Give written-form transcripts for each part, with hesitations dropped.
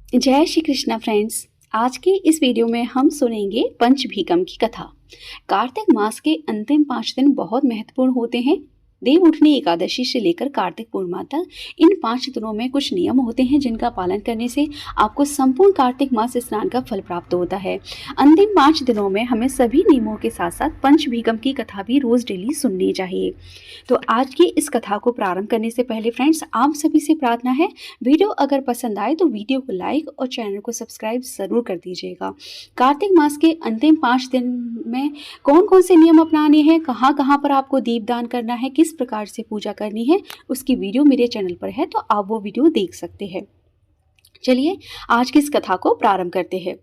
जय श्री कृष्णा फ्रेंड्स। आज की इस वीडियो में हम सुनेंगे पंचभीकम की कथा। कार्तिक मास के अंतिम 5 दिन बहुत महत्वपूर्ण होते हैं। देव उठनी एकादशी से लेकर कार्तिक पूर्णिमा तक इन 5 दिनों में कुछ नियम होते हैं जिनका पालन करने से आपको संपूर्ण कार्तिक मास स्नान का फल प्राप्त होता है। अंतिम 5 दिनों में हमें सभी नियमों के साथ साथ पंचभीकम की कथा भी रोज डेली सुननी चाहिए। तो आज की इस कथा को प्रारंभ करने से पहले फ्रेंड्स, आप सभी से प्रार्थना है, वीडियो अगर पसंद आए तो वीडियो को लाइक और चैनल को सब्सक्राइब जरूर कर दीजिएगा। कार्तिक मास के अंतिम 5 दिन में कौन कौन से नियम अपनाने हैं, कहाँ कहाँ पर आपको दीपदान करना है, किस प्रकार से पूजा करनी है, उसकी वीडियो मेरे चैनल पर है, तो आप वो वीडियो देख सकते हैं। चलिए आज की इस कथा को प्रारंभ करते हैं।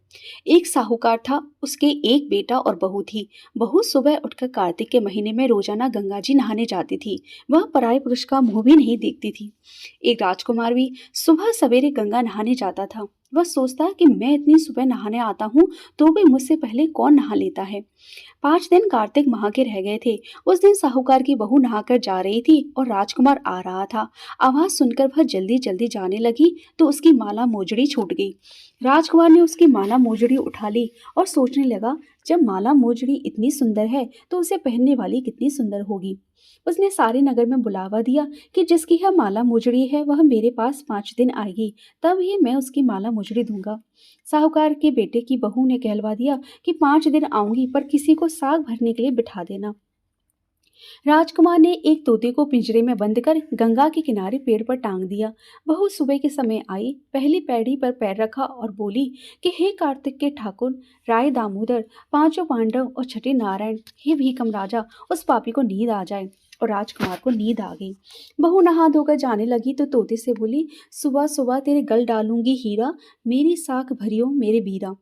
एक साहूकार था, उसके एक बेटा और बहू थी। बहू सुबह उठकर कार्तिक के महीने में रोजाना गंगा जी नहाने जाती थी। वह पराये पुरुष का मुंह भी नहीं देखती थी। एक राजकुमार भी सुबह सवेरे गंगा नहाने जाता था। वह सोचता कि मैं इतनी सुबह नहाने आता हूँ तो भी मुझसे पहले कौन नहा लेता है। 5 दिन कार्तिक माह के रह गए थे। उस दिन साहूकार की बहू नहाकर जा रही थी और राजकुमार आ रहा था। आवाज सुनकर वह जल्दी जल्दी जाने लगी तो उसकी माला मोजड़ी छूट गई। राजकुमार ने उसकी माला मोजड़ी उठा ली और सोचने लगा, जब माला मोजड़ी इतनी सुंदर है तो उसे पहनने वाली कितनी सुंदर होगी। उसने सारे नगर में बुलावा दिया कि जिसकी यह माला मोजड़ी है वह मेरे पास 5 दिन आएगी, तब ही मैं उसकी माला मोजड़ी दूंगा। साहूकार के बेटे की बहू ने कहलवा दिया कि 5 दिन आऊंगी, पर किसी को साग भरने के लिए बिठा देना। राजकुमार ने एक तोते को पिंजरे में बंद कर गंगा के किनारे पेड़ पर टांग दिया। बहू सुबह के समय आई, पहली पैड़ी पर पैर रखा और बोली कि हे कार्तिक के ठाकुर, राय दामोदर, 5 पांडव और छठे नारायण, हे भीकम राजा, उस पापी को नींद आ जाए। और राजकुमार को नींद आ गई। बहू नहा धोकर जाने लगी तो तोते से बोली, सुबह सुबह तेरे गल डालूंगी हीरा, मेरी साख भरियो मेरे बीरा।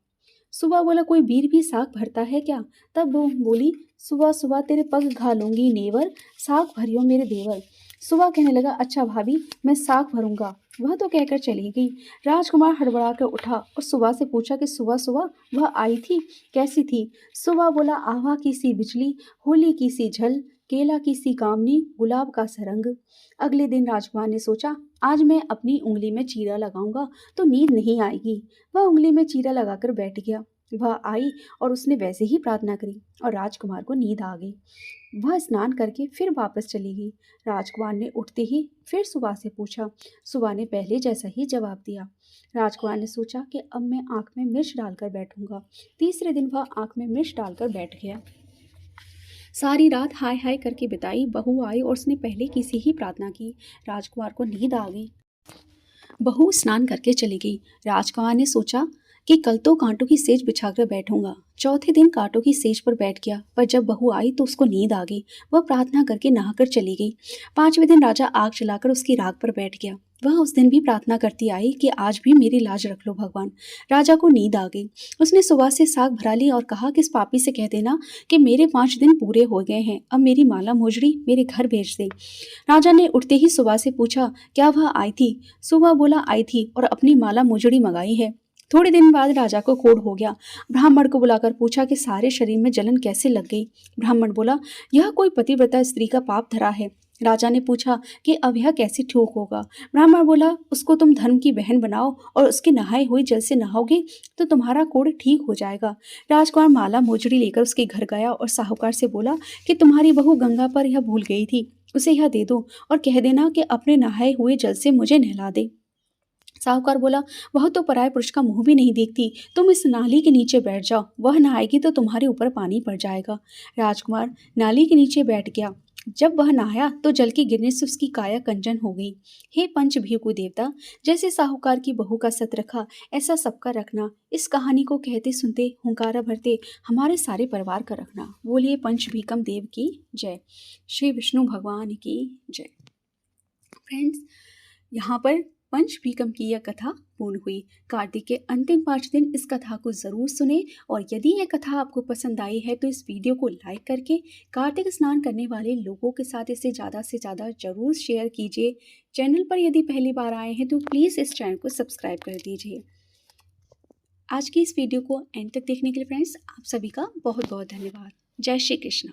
सुबह बोला, कोई बीर भी साग भरता है क्या? तब वो बोली, सुबह सुबह तेरे पग घालूंगी नेवर, साग भरियो मेरे देवर। सुबह कहने लगा, अच्छा भाभी, मैं साग भरूंगा। वह तो कहकर चली गई। राजकुमार हड़बड़ा कर उठा और सुबह से पूछा कि सुबह सुबह वह आई थी, कैसी थी? सुबह बोला, आवा की सी बिजली, होली की सी झल, केला की सी कामनी, गुलाब का सरंग। अगले दिन राजकुमार ने सोचा, आज मैं अपनी उंगली में चीरा लगाऊंगा तो नींद नहीं आएगी। वह उंगली में चीरा लगाकर बैठ गया। वह आई और उसने वैसे ही प्रार्थना करी और राजकुमार को नींद आ गई। वह स्नान करके फिर वापस चली गई। राजकुमार ने उठते ही फिर सुबह से पूछा। सुबह ने पहले जैसा ही जवाब दिया। राजकुमार ने सोचा कि अब मैं आँख में मिर्च डालकर बैठूंगा। तीसरे दिन वह आँख में मिर्च डालकर बैठ गया। सारी रात हाय हाय करके बिताई। बहू आई और उसने पहले की सी ही प्रार्थना की। राजकुमार को नींद आ गई। बहू स्नान करके चली गई। राजकुमार ने सोचा कि कल तो कांटों की सेज बिछाकर बैठूंगा। चौथे दिन कांटों की सेज पर बैठ गया, पर जब बहू आई तो उसको नींद आ गई। वह प्रार्थना करके नहाकर चली गई। 5वें दिन राजा आग जलाकर उसकी राख पर बैठ गया। वह उस दिन भी प्रार्थना करती आई कि आज भी मेरी लाज रख लो भगवान। राजा को नींद आ गई। उसने सुबह से साग भरा ली और कहा कि इस पापी से कह देना कि मेरे 5 दिन पूरे हो गए हैं, अब मेरी माला मोजड़ी मेरे घर भेज दे। राजा ने उठते ही सुबह से पूछा, क्या वह आई थी? सुबह बोला, आई थी और अपनी माला मोजड़ी मंगाई है। थोड़े दिन बाद राजा को कोढ़ हो गया। ब्राह्मण को बुलाकर पूछा कि सारे शरीर में जलन कैसे लग गई। ब्राह्मण बोला, यह कोई पतिव्रता स्त्री का पाप धरा है। राजा ने पूछा कि अब यह कैसे ठीक होगा। ब्राह्मण बोला, उसको तुम धर्म की बहन बनाओ और उसके नहाए हुए जल से नहाओगे तो तुम्हारा कोढ़ ठीक हो जाएगा। राजकुमार माला मोजड़ी लेकर उसके घर गया और साहूकार से बोला कि तुम्हारी बहू गंगा पर यह भूल गई थी, उसे यह दे दो और कह देना कि अपने नहाए हुए जल से मुझे नहला दे। साहूकार बोला, वह तो पराये पुरुष का मुंह भी नहीं देखती, तुम इस नाली के नीचे बैठ जाओ, वह नहाएगी तो तुम्हारे ऊपर पानी पड़ जाएगा। राजकुमार नाली के नीचे बैठ गया। जब वह नहाया तो जल के गिरने से उसकी काया कंचन हो गई। हे पंचभीकु देवता, जैसे साहूकार की बहू का सत रखा ऐसा सबका रखना। इस कहानी को कहते सुनते हुंकारा भरते हमारे सारे परिवार का रखना। बोलिए पंचभीकम देव की जय। श्री विष्णु भगवान की जय। फ्रेंड्स, यहाँ पर पंचभीकम की यह कथा पूर्ण हुई। कार्तिक के अंतिम 5 दिन इस कथा को जरूर सुने और यदि यह कथा आपको पसंद आई है तो इस वीडियो को लाइक करके कार्तिक स्नान करने वाले लोगों के साथ इसे ज़्यादा से ज़्यादा जरूर शेयर कीजिए। चैनल पर यदि पहली बार आए हैं तो प्लीज़ इस चैनल को सब्सक्राइब कर दीजिए। आज की इस वीडियो को एंड तक देखने के लिए फ्रेंड्स, आप सभी का बहुत बहुत धन्यवाद। जय श्री कृष्ण।